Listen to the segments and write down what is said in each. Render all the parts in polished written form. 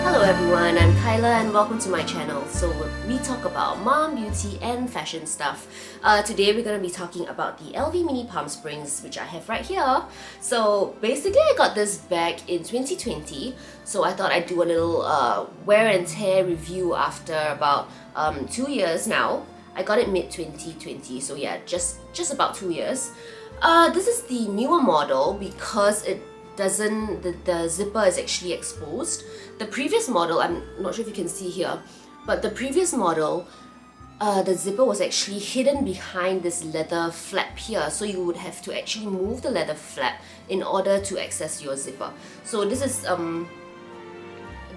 Hello everyone, I'm Kyla and welcome to my channel. So we talk about mom, beauty and fashion stuff. Today we're going to be talking about the LV Mini Palm Springs, which I have right here. So basically I got this bag in 2020, so I thought I'd do a little wear and tear review after about 2 years now. I got it mid-2020, so yeah, just about 2 years. This is the newer model because the zipper is actually exposed. The previous model, I'm not sure if you can see here, but the previous model, the zipper was actually hidden behind this leather flap here, so you would have to actually move the leather flap in order to access your zipper. So this is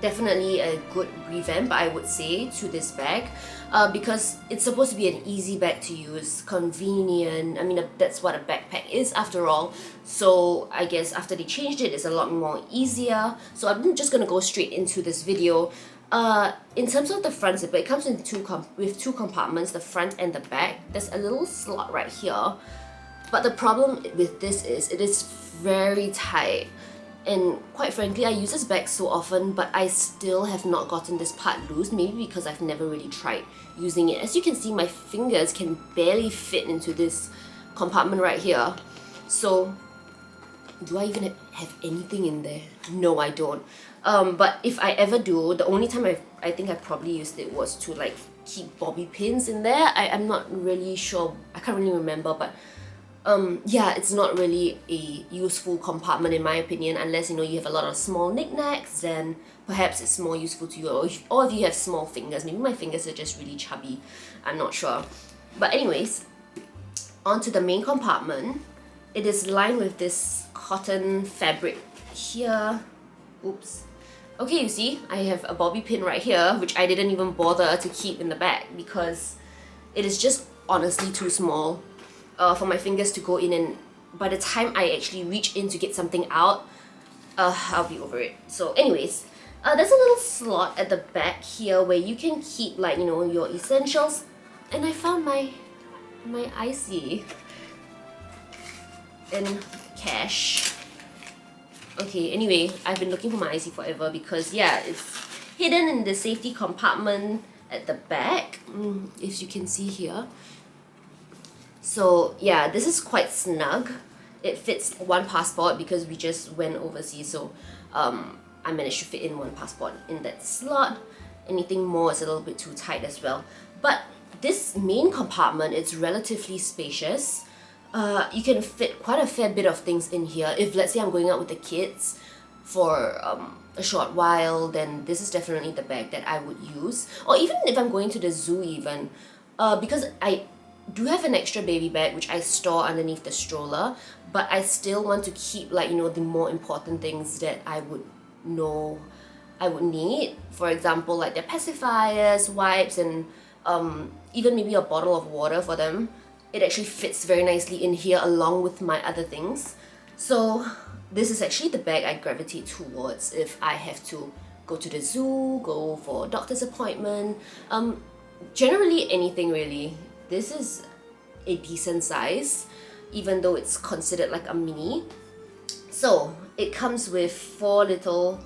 definitely a good revamp, I would say, to this bag, because it's supposed to be an easy bag to use, convenient. I mean, that's what a backpack is after all. So I guess after they changed it, it's a lot more easier. So I'm just gonna go straight into this video. In terms of the front zipper, it comes in with two compartments, the front and the back. There's a little slot right here, but the problem with this is it is very tight. And quite frankly, I use this bag so often, but I still have not gotten this part loose, maybe because I've never really tried using it. As you can see, my fingers can barely fit into this compartment right here. So, do I even have anything in there? No, I don't. But if I ever do, the only time I think I probably used it was to like keep bobby pins in there. I'm not really sure, I can't really remember, but yeah, it's not really a useful compartment in my opinion, unless you have a lot of small knickknacks, then perhaps it's more useful to you, or if you have small fingers. Maybe my fingers are just really chubby, I'm not sure. But anyways, onto the main compartment. It is lined with this cotton fabric here. Oops. Okay, you see, I have a bobby pin right here, which I didn't even bother to keep in the bag because it is just honestly too small for my fingers to go in, and by the time I actually reach in to get something out, I'll be over it. So anyways, there's a little slot at the back here where you can keep your essentials, and I found my IC and cash. Okay, anyway, I've been looking for my IC forever because yeah, it's hidden in the safety compartment at the back, if you can see here. So yeah, this is quite snug. It fits one passport because we just went overseas, so I managed to fit in one passport in that slot. Anything more is a little bit too tight as well. But this main compartment is relatively spacious. You can fit quite a fair bit of things in here. If let's say I'm going out with the kids for a short while, then this is definitely the bag that I would use. Or even if I'm going to the zoo even, because I do have an extra baby bag which I store underneath the stroller, but I still want to keep the more important things that I would need. For example, like their pacifiers, wipes, and even maybe a bottle of water for them. It actually fits very nicely in here along with my other things. So this is actually the bag I gravitate towards if I have to go to the zoo, go for a doctor's appointment, generally anything really. This is a decent size, even though it's considered like a mini. So it comes with 4 little,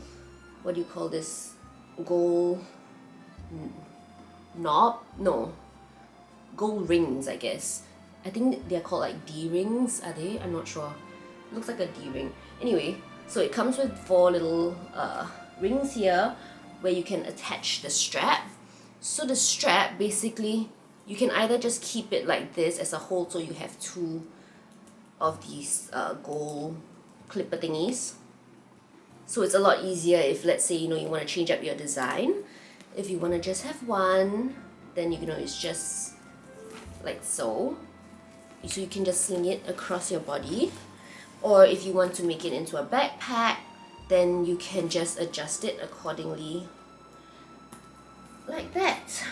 what do you call this, gold gold rings, I guess. I think they're called like D-rings, are they? I'm not sure. It looks like a D-ring. Anyway, so it comes with 4 little rings here where you can attach the strap. So the strap, basically, you can either just keep it like this as a whole, so you have 2 of these gold clipper thingies. So it's a lot easier if let's say you want to change up your design. If you want to just have one, then it's just like so. So you can just sling it across your body. Or if you want to make it into a backpack, then you can just adjust it accordingly like that.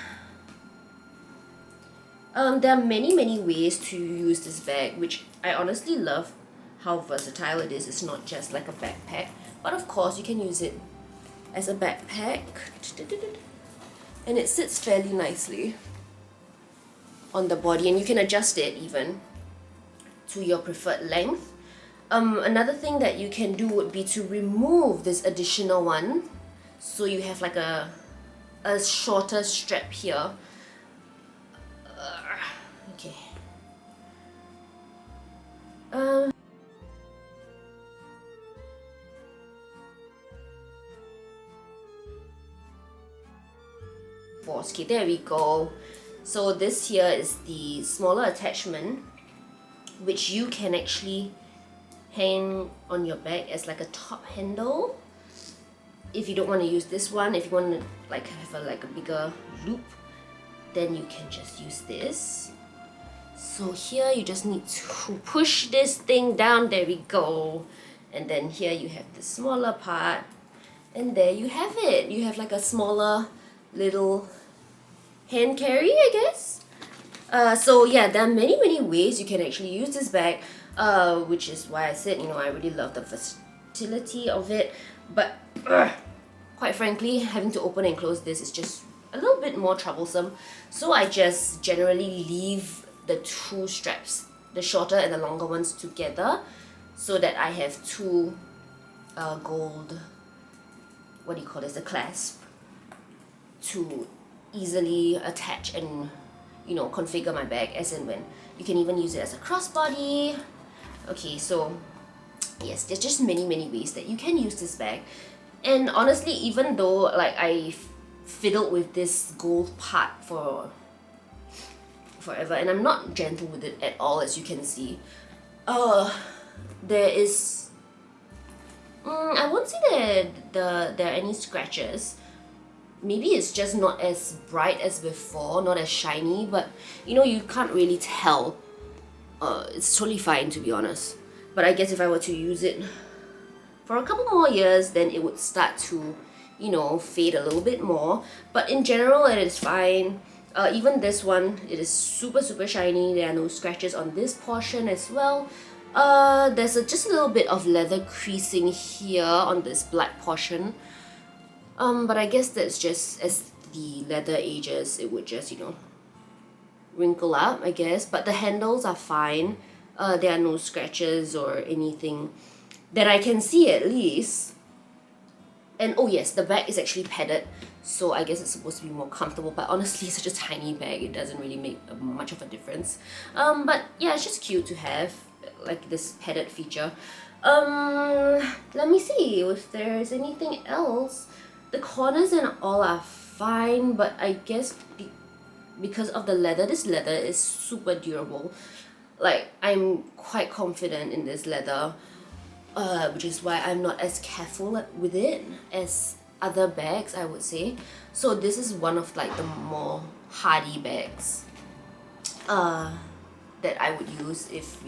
There are many ways to use this bag, which I honestly love how versatile it is. It's not just like a backpack, but of course you can use it as a backpack, and it sits fairly nicely on the body, and you can adjust it even to your preferred length. Another thing that you can do would be to remove this additional one, so you have like a shorter strap here. Okay. Okay, there we go. So this here is the smaller attachment, which you can actually hang on your bag as like a top handle. If you don't want to use this one, if you want to like have a bigger loop, then you can just use this. So here you just need to push this thing down, there we go. And then here you have the smaller part, and there you have it. You have like a smaller little hand carry, I guess. So yeah, there are many ways you can actually use this bag, which is why I said, I really love the versatility of it. But quite frankly, having to open and close this is just a little bit more troublesome. So I just generally leave the two straps, the shorter and the longer ones, together, so that I have two gold, what do you call this, the clasp, to easily attach and configure my bag as and when. You can even use it as a crossbody. Okay, so yes, there's just many ways that you can use this bag. And honestly, even though like I fiddled with this gold part for forever, and I'm not gentle with it at all, as you can see, there is I won't say that there are any scratches. Maybe it's just not as bright as before, not as shiny, but you can't really tell. It's totally fine, to be honest. But I guess if I were to use it for a couple more years, then it would start to, fade a little bit more. But in general, it is fine. Even this one, it is super shiny. There are no scratches on this portion as well. There's just a little bit of leather creasing here on this black portion. But I guess that's just as the leather ages, it would just, wrinkle up, I guess. But the handles are fine. There are no scratches or anything that I can see, at least. And oh yes, the bag is actually padded, so I guess it's supposed to be more comfortable, but honestly, it's such a tiny bag, it doesn't really make much of a difference. But yeah, it's just cute to have like this padded feature. Let me see if there's anything else. The corners and all are fine, but I guess because of the leather, this leather is super durable. Like, I'm quite confident in this leather, which is why I'm not as careful with it as other bags, I would say. So this is one of like the more hardy bags that I would use if,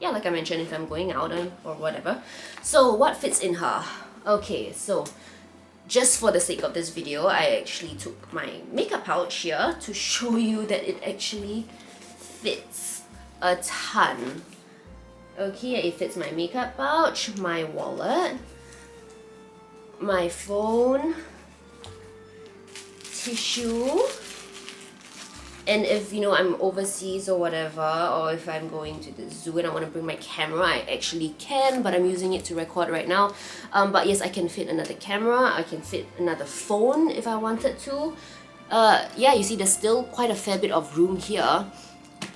yeah, like I mentioned, if I'm going out or whatever. So what fits in her? Okay, so just for the sake of this video, I actually took my makeup pouch here to show you that it actually fits a ton. Okay, it fits my makeup pouch, my wallet, my phone, tissue, and if I'm overseas or whatever, or if I'm going to the zoo and I want to bring my camera, I actually can, but I'm using it to record right now. But yes, I can fit another camera, I can fit another phone if I wanted to. Yeah, you see there's still quite a fair bit of room here,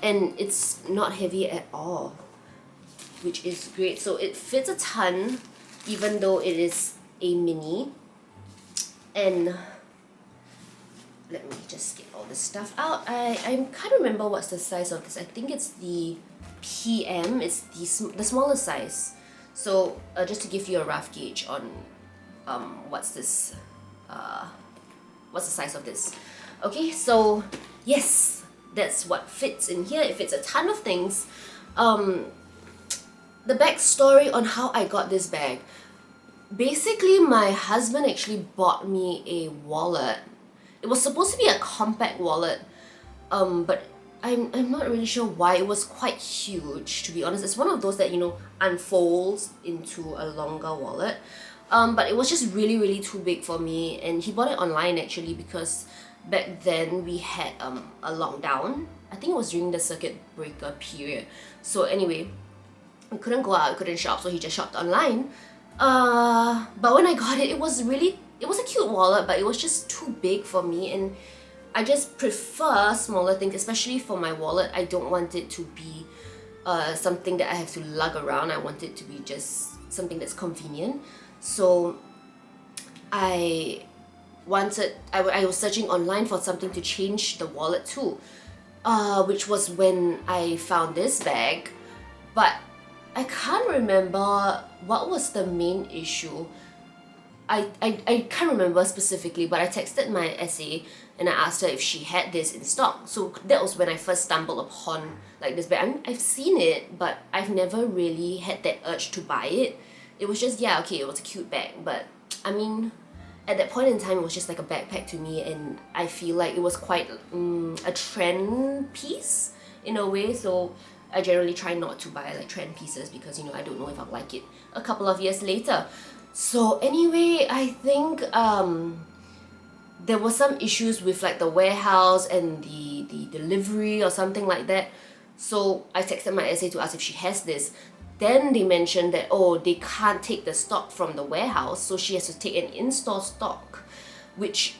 and it's not heavy at all, which is great. So it fits a ton, even though it is a mini. And let me just get all this stuff out. I can't remember what's the size of this. I think it's the PM. It's the smaller size. So just to give you a rough gauge on what's the size of this. Okay, so yes, that's what fits in here. It fits a ton of things. The backstory on how I got this bag. Basically, my husband actually bought me a wallet. It was supposed to be a compact wallet, but I'm not really sure why. It was quite huge, to be honest. It's one of those that, unfolds into a longer wallet. But it was just really too big for me, and he bought it online actually because back then we had a lockdown. I think it was during the circuit breaker period. So anyway, we couldn't go out, we couldn't shop, so he just shopped online. But when I got it, it was a cute wallet, but it was just too big for me, and I just prefer smaller things, especially for my wallet. I don't want it to be something that I have to lug around. I want it to be just something that's convenient. So I was searching online for something to change the wallet to, which was when I found this bag. But I can't remember what was the main issue. I can't remember specifically, but I texted my SA and I asked her if she had this in stock. So that was when I first stumbled upon like this bag. I've seen it, but I've never really had that urge to buy it. It was just, yeah, okay, it was a cute bag, but I mean, at that point in time, it was just like a backpack to me, and I feel like it was quite a trend piece in a way. So I generally try not to buy like trend pieces because, you know, I don't know if I'll like it a couple of years later. So anyway, I think there were some issues with like the warehouse and the delivery or something like that. So I texted my SA to ask if she has this. Then they mentioned that, oh, they can't take the stock from the warehouse, so she has to take an in-store stock, which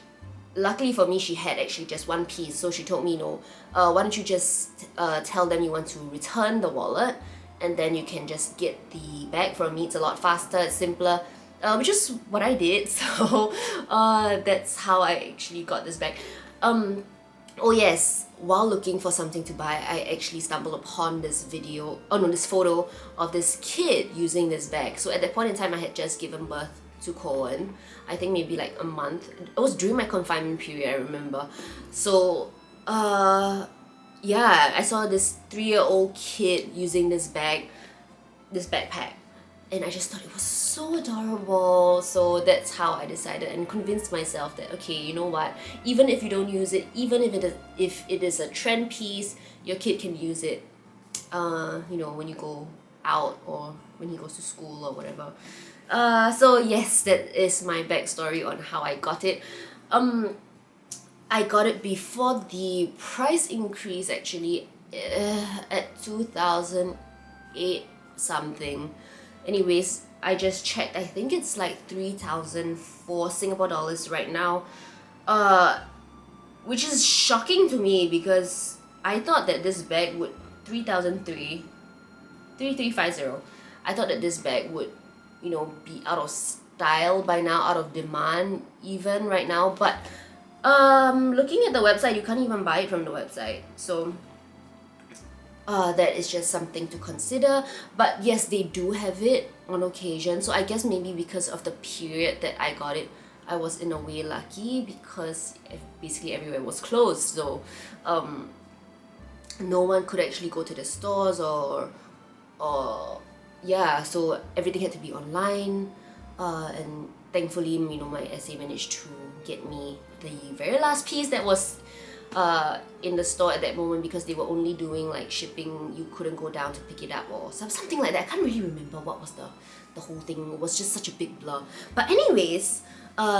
luckily for me, she had actually just one piece. So she told me, no, why don't you just tell them you want to return the wallet, and then you can just get the bag from me. It's a lot faster, it's simpler, which is what I did. So that's how I actually got this bag. Oh yes, while looking for something to buy, I actually stumbled upon this photo of this kid using this bag. So at that point in time, I had just given birth to Cohen. I think maybe like a month. It was during my confinement period, I remember. So yeah, I saw this 3-year-old kid using this backpack, and I just thought it was so adorable. So that's how I decided and convinced myself that, okay, you know what, even if you don't use it, even if it is a trend piece, your kid can use it, you know, when you go out or when he goes to school or whatever. So yes, that is my backstory on how I got it. I got it before the price increase, actually, at 2008 something. Anyways, I just checked. I think it's like 3,004 Singapore dollars right now, which is shocking to me because I thought that this bag would 3350. I thought that this bag would, you know, be out of style by now, out of demand even right now. But looking at the website, you can't even buy it from the website. So that is just something to consider. But yes, they do have it on occasion. So I guess maybe because of the period that I got it, I was in a way lucky because basically everywhere was closed. So no one could actually go to the stores or yeah, so everything had to be online. And thankfully, you know, my SA managed to get me the very last piece that was in the store at that moment, because they were only doing like shipping. You couldn't go down to pick it up or something like that. I can't really remember what was the whole thing. It was just such a big blur. But anyways,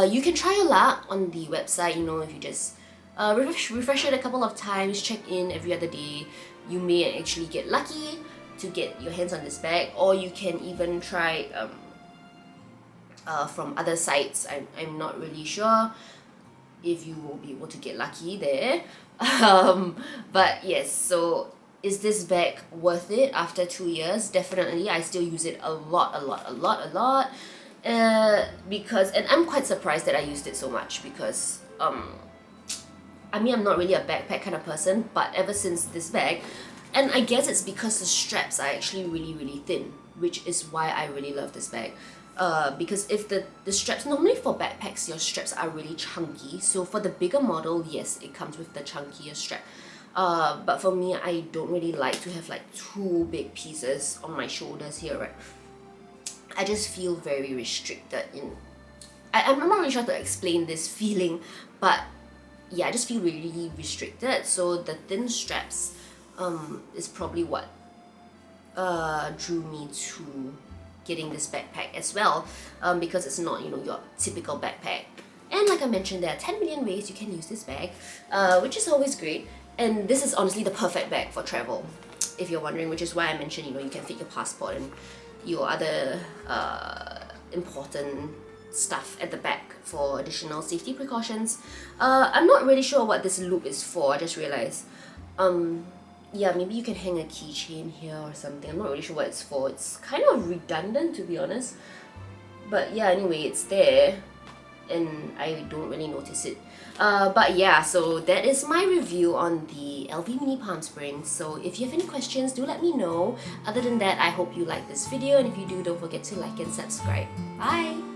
you can try your luck on the website. You know, if you just refresh it a couple of times, check in every other day, you may actually get lucky to get your hands on this bag. Or you can even try from other sites. I'm not really sure if you will be able to get lucky there. But yes, so is this bag worth it after 2 years? Definitely. I still use it a lot. Because, and I'm quite surprised that I used it so much because I mean, I'm not really a backpack kind of person, but ever since this bag, and I guess it's because the straps are actually really thin, which is why I really love this bag. Because if the straps, normally for backpacks, your straps are really chunky. So for the bigger model, yes, it comes with the chunkier strap. But for me, I don't really like to have like two big pieces on my shoulders here, right? I just feel very restricted in... I'm not really sure to explain this feeling, but yeah, I just feel really restricted. So the thin straps is probably what drew me to getting this backpack as well, because it's not, you know, your typical backpack. And like I mentioned, there are 10 million ways you can use this bag, which is always great. And this is honestly the perfect bag for travel. if you're wondering, which is why I mentioned, you know, you can fit your passport and your other important stuff at the back for additional safety precautions. I'm not really sure what this loop is for, I just realized. Yeah, maybe you can hang a keychain here or something. I'm not really sure what it's for. It's kind of redundant, to be honest. But yeah, anyway, it's there and I don't really notice it. But yeah, so that is my review on the LV Mini Palm Springs. So if you have any questions, do let me know. Other than that, I hope you like this video, and if you do, don't forget to like and subscribe. Bye!